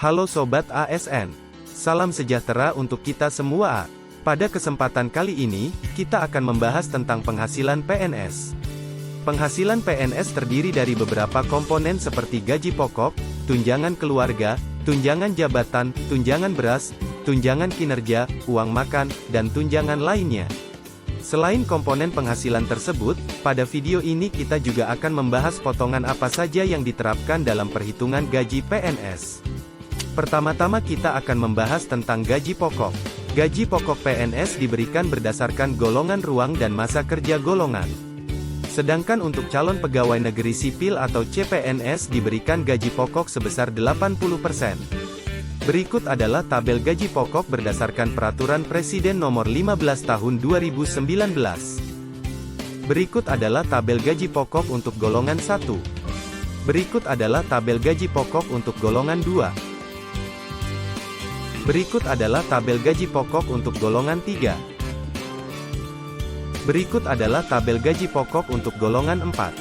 Halo Sobat ASN. Salam sejahtera untuk kita semua. Pada kesempatan kali ini, kita akan membahas tentang penghasilan PNS. Penghasilan PNS terdiri dari beberapa komponen seperti gaji pokok, tunjangan keluarga, tunjangan jabatan, tunjangan beras, tunjangan kinerja, uang makan, dan tunjangan lainnya. Selain komponen penghasilan tersebut, pada video ini kita juga akan membahas potongan apa saja yang diterapkan dalam perhitungan gaji PNS. Pertama-tama kita akan membahas tentang gaji pokok. Gaji pokok PNS diberikan berdasarkan golongan ruang dan masa kerja golongan. Sedangkan untuk calon pegawai negeri sipil atau CPNS diberikan gaji pokok sebesar 80%. Berikut adalah tabel gaji pokok berdasarkan Peraturan Presiden Nomor 15 Tahun 2019. Berikut adalah tabel gaji pokok untuk golongan 1. Berikut adalah tabel gaji pokok untuk golongan 2. Berikut adalah tabel gaji pokok untuk golongan 3. Berikut adalah tabel gaji pokok untuk golongan 4.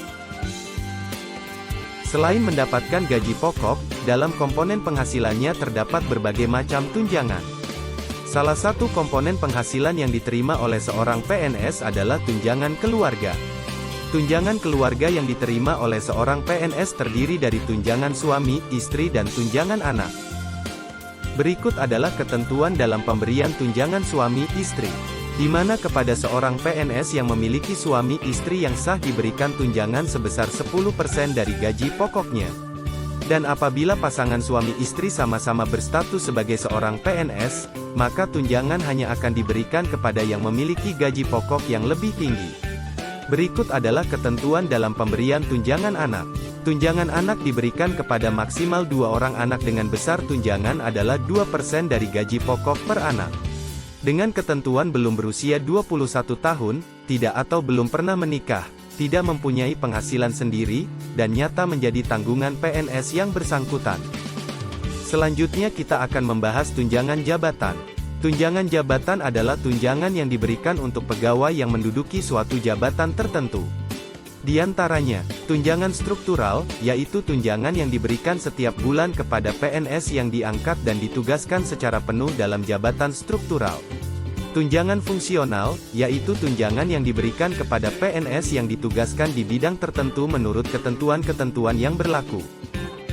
Selain mendapatkan gaji pokok, dalam komponen penghasilannya terdapat berbagai macam tunjangan. Salah satu komponen penghasilan yang diterima oleh seorang PNS adalah tunjangan keluarga. Tunjangan keluarga yang diterima oleh seorang PNS terdiri dari tunjangan suami, istri dan tunjangan anak. Berikut adalah ketentuan dalam pemberian tunjangan suami istri, di mana kepada seorang PNS yang memiliki suami istri yang sah diberikan tunjangan sebesar 10% dari gaji pokoknya. Dan apabila pasangan suami istri sama-sama berstatus sebagai seorang PNS, maka tunjangan hanya akan diberikan kepada yang memiliki gaji pokok yang lebih tinggi. Berikut adalah ketentuan dalam pemberian tunjangan anak. Tunjangan anak diberikan kepada maksimal 2 orang anak dengan besar tunjangan adalah 2% dari gaji pokok per anak. Dengan ketentuan belum berusia 21 tahun, tidak atau belum pernah menikah, tidak mempunyai penghasilan sendiri, dan nyata menjadi tanggungan PNS yang bersangkutan. Selanjutnya kita akan membahas tunjangan jabatan. Tunjangan jabatan adalah tunjangan yang diberikan untuk pegawai yang menduduki suatu jabatan tertentu. Di antaranya, tunjangan struktural, yaitu tunjangan yang diberikan setiap bulan kepada PNS yang diangkat dan ditugaskan secara penuh dalam jabatan struktural. Tunjangan fungsional, yaitu tunjangan yang diberikan kepada PNS yang ditugaskan di bidang tertentu menurut ketentuan-ketentuan yang berlaku.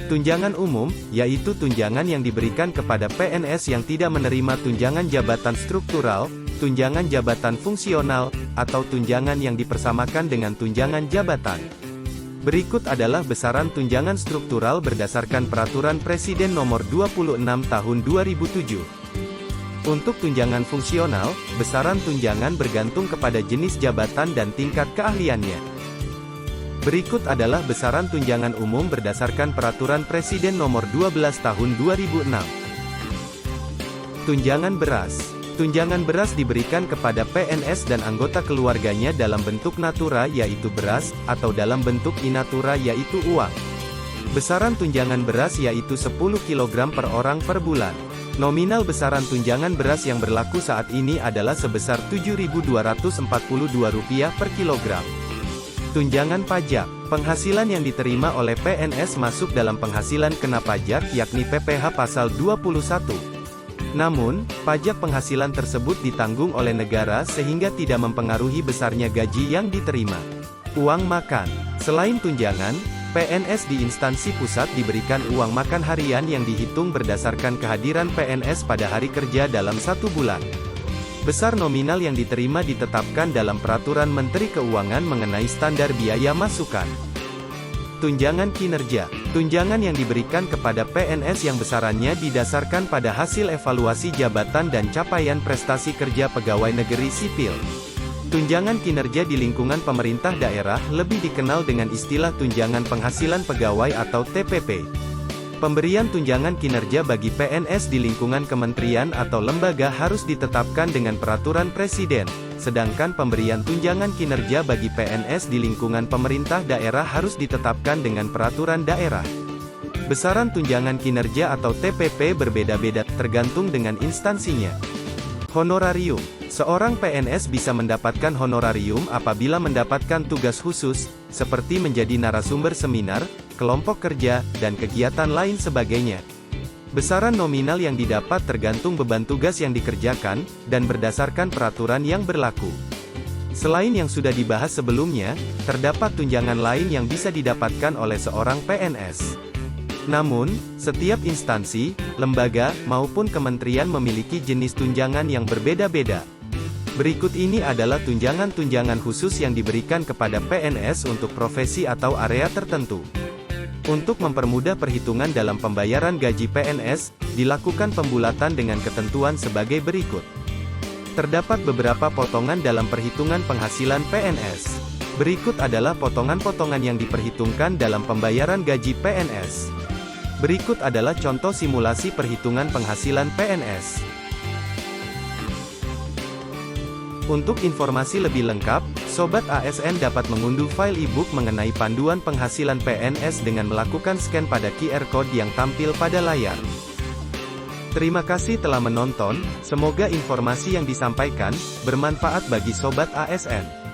Tunjangan umum, yaitu tunjangan yang diberikan kepada PNS yang tidak menerima tunjangan jabatan struktural, tunjangan jabatan fungsional, atau tunjangan yang dipersamakan dengan tunjangan jabatan. Berikut adalah besaran tunjangan struktural berdasarkan Peraturan Presiden Nomor 26 Tahun 2007. Untuk tunjangan fungsional, besaran tunjangan bergantung kepada jenis jabatan dan tingkat keahliannya. Berikut adalah besaran tunjangan umum berdasarkan Peraturan Presiden Nomor 12 Tahun 2006. Tunjangan beras. Tunjangan beras diberikan kepada PNS dan anggota keluarganya dalam bentuk natura yaitu beras, atau dalam bentuk in-natura yaitu uang. Besaran tunjangan beras yaitu 10 kg per orang per bulan. Nominal besaran tunjangan beras yang berlaku saat ini adalah sebesar Rp7.242 per kilogram. Tunjangan pajak. Penghasilan yang diterima oleh PNS masuk dalam penghasilan kena pajak yakni PPh Pasal 21. Namun, pajak penghasilan tersebut ditanggung oleh negara sehingga tidak mempengaruhi besarnya gaji yang diterima. Uang makan. Selain tunjangan, PNS di instansi pusat diberikan uang makan harian yang dihitung berdasarkan kehadiran PNS pada hari kerja dalam 1 bulan. Besar nominal yang diterima ditetapkan dalam Peraturan Menteri Keuangan mengenai standar biaya masukan. Tunjangan kinerja. Tunjangan yang diberikan kepada PNS yang besarannya didasarkan pada hasil evaluasi jabatan dan capaian prestasi kerja pegawai negeri sipil. Tunjangan kinerja di lingkungan pemerintah daerah lebih dikenal dengan istilah tunjangan penghasilan pegawai atau TPP. Pemberian tunjangan kinerja bagi PNS di lingkungan kementerian atau lembaga harus ditetapkan dengan Peraturan Presiden, sedangkan pemberian tunjangan kinerja bagi PNS di lingkungan pemerintah daerah harus ditetapkan dengan peraturan daerah. Besaran tunjangan kinerja atau TPP berbeda-beda, tergantung dengan instansinya. Honorarium. Seorang PNS bisa mendapatkan honorarium apabila mendapatkan tugas khusus, seperti menjadi narasumber seminar, kelompok kerja, dan kegiatan lain sebagainya. Besaran nominal yang didapat tergantung beban tugas yang dikerjakan, dan berdasarkan peraturan yang berlaku. Selain yang sudah dibahas sebelumnya, terdapat tunjangan lain yang bisa didapatkan oleh seorang PNS. Namun, setiap instansi, lembaga, maupun kementerian memiliki jenis tunjangan yang berbeda-beda. Berikut ini adalah tunjangan-tunjangan khusus yang diberikan kepada PNS untuk profesi atau area tertentu. Untuk mempermudah perhitungan dalam pembayaran gaji PNS, dilakukan pembulatan dengan ketentuan sebagai berikut. Terdapat beberapa potongan dalam perhitungan penghasilan PNS. Berikut adalah potongan-potongan yang diperhitungkan dalam pembayaran gaji PNS. Berikut adalah contoh simulasi perhitungan penghasilan PNS. Untuk informasi lebih lengkap, Sobat ASN dapat mengunduh file e-book mengenai panduan penghasilan PNS dengan melakukan scan pada QR Code yang tampil pada layar. Terima kasih telah menonton, semoga informasi yang disampaikan bermanfaat bagi Sobat ASN.